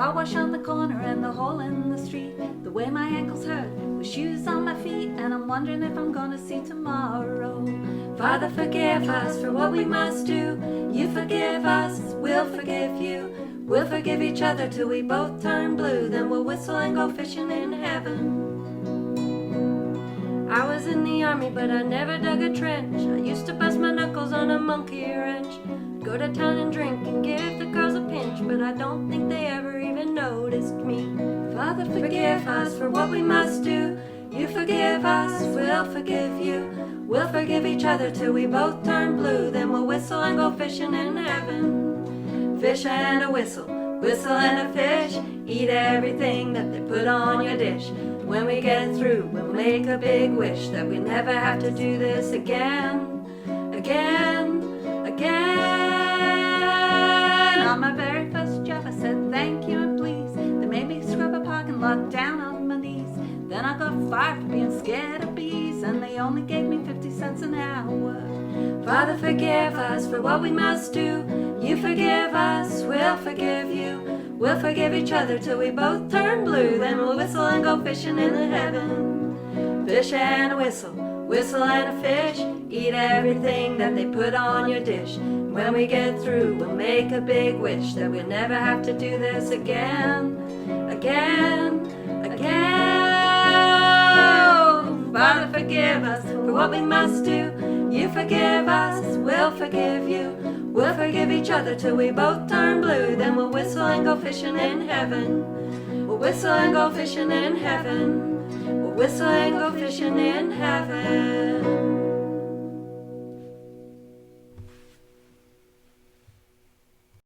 car wash on the corner and the hole in the street, the way my ankles hurt with shoes on my feet, and I'm wondering if I'm gonna see tomorrow. Father, forgive us for what we must do. You forgive us, we'll forgive you. We'll forgive each other till we both turn blue, then we'll whistle and go fishing in heaven. I was in the army, but I never dug a trench. I used to bust my knuckles on a monkey wrench. Go to town and drink and give the girls a pinch, but I don't think they ever even noticed me. Father, forgive us for what we must do. You forgive us, we'll forgive you. We'll forgive each other till we both turn blue, then we'll whistle and go fishing in heaven. Fish and a whistle, whistle and a fish. Eat everything that they put on your dish. When we get through, we'll make a big wish that we never have to do this again, again, again. On my very first job I said thank you and please. They made me scrub a parking lot down on my knees. Then I got fired for being scared of bees, and they only gave me 50 cents an hour. Father, forgive us for what we must do. You forgive us, we'll forgive you. We'll forgive each other till we both turn blue, then we'll whistle and go fishing in heaven. Fish and a whistle, whistle and a fish. Eat everything that they put on your dish. When we get through, we'll make a big wish that we'll never have to do this again, again, again. Father, forgive us for what we must do. You forgive us, we'll forgive you. We'll forgive each other till we both turn blue, then we'll whistle and go fishing in heaven. We'll whistle and go fishing in heaven. We'll whistle and go fishing in heaven.